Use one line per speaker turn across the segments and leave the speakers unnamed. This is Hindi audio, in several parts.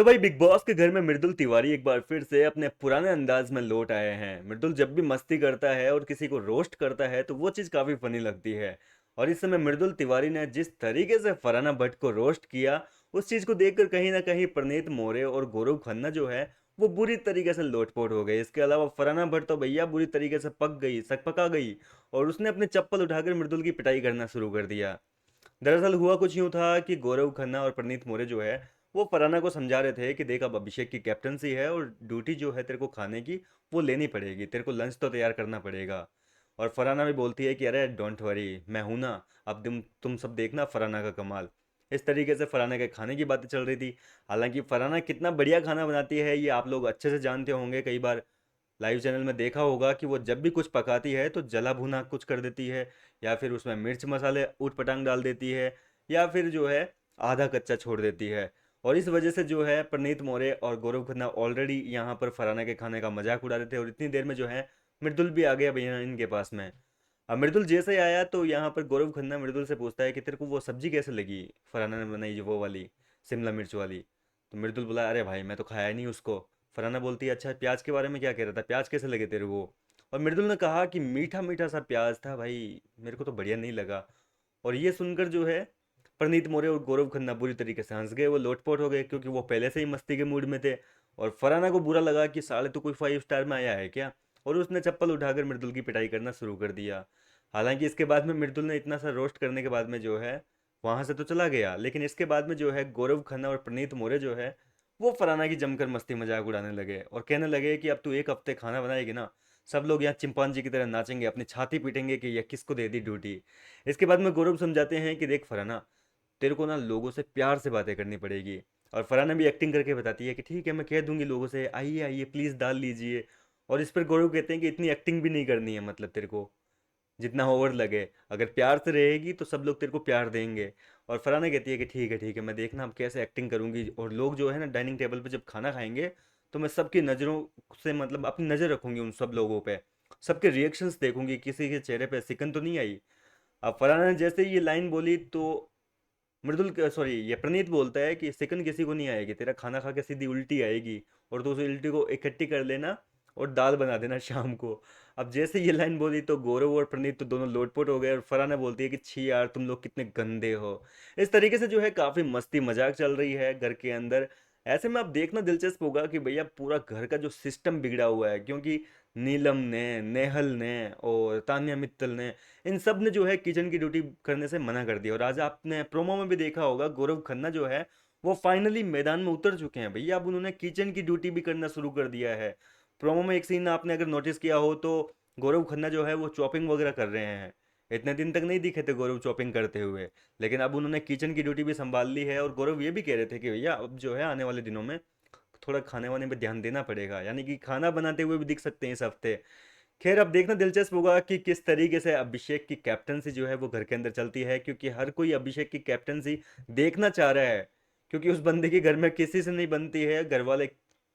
तो भाई बिग बॉस के घर में मृदुल तिवारी एक बार फिर से अपने पुराने अंदाज में लौट आए हैं। मृदुल जब भी मस्ती करता है और किसी को रोस्ट करता है तो वो चीज़ काफ़ी फनी लगती है। और इस समय मृदुल तिवारी ने जिस तरीके से फरहाना भट्ट को रोस्ट किया, उस चीज़ को देखकर कहीं ना कहीं प्रणीत मोरे और गौरव खन्ना जो है वो बुरी तरीके से लोटपोट हो गए। इसके अलावा फरहाना भट्ट तो भैया बुरी तरीके से पका गई और उसने अपने चप्पल उठाकर मृदुल की पिटाई करना शुरू कर दिया। दरअसल हुआ कुछ यूं था कि गौरव खन्ना और प्रनीत मोरे जो है वो फरहाना को समझा रहे थे कि देख अब अभिषेक की कैप्टनसी है और ड्यूटी जो है तेरे को खाने की वो लेनी पड़ेगी, तेरे को लंच तो तैयार करना पड़ेगा। और फरहाना भी बोलती है कि अरे डोंट वरी, मैं हूं ना, अब तुम सब देखना फरहाना का कमाल। इस तरीके से फरहाना के खाने की बातें चल रही थी। हालांकि फरहाना कितना बढ़िया खाना बनाती है ये आप लोग अच्छे से जानते होंगे। कई बार लाइव चैनल में देखा होगा कि वो जब भी कुछ पकाती है तो जला भुना कुछ कर देती है, या फिर उसमें मिर्च मसाले ऊट पटांग डाल देती है, या फिर जो है आधा कच्चा छोड़ देती है। और इस वजह से जो है प्रनीत मोरे और गौरव खन्ना ऑलरेडी यहाँ पर फराना के खाने का मजाक उड़ा रहे थे, और इतनी देर में जो है मृदुल भी आ गया भैया इनके पास में। अब मृदुल जैसे ही आया तो यहाँ पर गौरव खन्ना मृदुल से पूछता है कि तेरे को वो सब्जी कैसे लगी, फराना ने बनाई जो वो वाली शिमला मिर्च वाली। तो मृदुल बोला अरे भाई मैं तो खाया ही नहीं उसको। फरहाना बोलती है अच्छा प्याज के बारे में क्या कह रहा था, प्याज कैसे लगे तेरे को। और मृदुल ने कहा कि मीठा मीठा सा प्याज था भाई, मेरे को तो बढ़िया नहीं लगा। और ये सुनकर जो है प्रनीत मोरे और गौरव खन्ना बुरी तरीके से हंस गए, वो लोटपोट हो गए क्योंकि वो पहले से ही मस्ती के मूड में थे। और फरहाना को बुरा लगा कि साले तो कोई 5 स्टार में आया है क्या, और उसने चप्पल उठाकर मृदुल की पिटाई करना शुरू कर दिया। हालांकि इसके बाद में मृदुल ने इतना सा रोस्ट करने के बाद में जो है वहां से तो चला गया, लेकिन इसके बाद में जो है गौरव खन्ना और प्रनीत मोरे जो है वो फरहाना की जमकर मस्ती मजाक उड़ाने लगे और कहने लगे कि अब तू एक हफ्ते खाना बनाएगी ना, सब लोग यहाँ चिंपांजी की तरह नाचेंगे, अपनी छाती पीटेंगे कि यह किसको दे दी ड्यूटी। इसके बाद में गौरव समझाते हैं कि देख फरहाना, तेरे को ना लोगों से प्यार से बातें करनी पड़ेगी। और फरहाना भी एक्टिंग करके बताती है कि ठीक है मैं कह दूंगी लोगों से आइए आइए प्लीज़ डाल लीजिए। और इस पर गौरव कहते हैं कि इतनी एक्टिंग भी नहीं करनी है, मतलब तेरे को जितना ओवर लगे, अगर प्यार से रहेगी तो सब लोग तेरे को प्यार देंगे। और फरहाना कहती है कि ठीक है मैं देखना अब कैसे एक्टिंग करूंगी, और लोग जो है ना डाइनिंग टेबल पे जब खाना खाएंगे तो मैं सबकी नज़रों से मतलब अपनी नज़र रखूंगी उन सब लोगों पे, सबके रिएक्शंस देखूंगी किसी के चेहरे पे सिकन तो नहीं आई। अब फरहाना ने जैसे ही ये लाइन बोली तो मृदुल सॉरी ये प्रणीत बोलता है कि सिकन किसी को नहीं आएगी, तेरा खाना खा के सीधी उल्टी आएगी, और तो उस उल्टी को इकट्ठी कर लेना और दाल बना देना शाम को। अब जैसे ये लाइन बोली तो गौरव और प्रणीत तो दोनों लोटपोट हो गए, और फरहाना बोलती है कि छी यार तुम लोग कितने गंदे हो। इस तरीके से जो है काफ़ी मस्ती मजाक चल रही है घर के अंदर। ऐसे में आप देखना दिलचस्प होगा कि भैया पूरा घर का जो सिस्टम बिगड़ा हुआ है, क्योंकि नीलम ने, नेहल ने और तान्या मित्तल ने, इन सब ने जो है किचन की ड्यूटी करने से मना कर दिया। और आज आपने प्रोमो में भी देखा होगा गौरव खन्ना जो है वो फाइनली मैदान में उतर चुके हैं भैया, अब उन्होंने किचन की ड्यूटी भी करना शुरू कर दिया है। प्रोमो में एक सीन आपने अगर नोटिस किया हो तो गौरव खन्ना जो है वो चॉपिंग वगैरह कर रहे हैं। इतने दिन तक नहीं दिखे थे गौरव चॉपिंग करते हुए, लेकिन अब उन्होंने किचन की ड्यूटी भी संभाल ली है। और गौरव ये भी कह रहे थे कि भैया अब जो है आने वाले दिनों में थोड़ा खाने वाने पे ध्यान देना पड़ेगा, यानी कि खाना बनाते हुए भी दिख सकते हैं इस हफ्ते। खैर अब देखना दिलचस्प होगा कि किस तरीके से अभिषेक की कैप्टनसी जो है वो घर के अंदर चलती है, क्योंकि हर कोई अभिषेक की कैप्टनसी देखना चाह रहा है, क्योंकि उस बंदे के घर में किसी से नहीं बनती है। घर वाले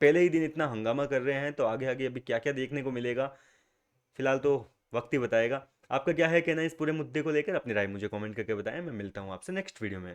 पहले ही दिन इतना हंगामा कर रहे हैं, तो आगे आगे अभी क्या क्या देखने को मिलेगा फिलहाल तो वक्त ही बताएगा। आपका क्या है कहना इस पूरे मुद्दे को लेकर, अपनी राय मुझे कमेंट करके बताएं। मैं मिलता हूँ आपसे नेक्स्ट वीडियो में।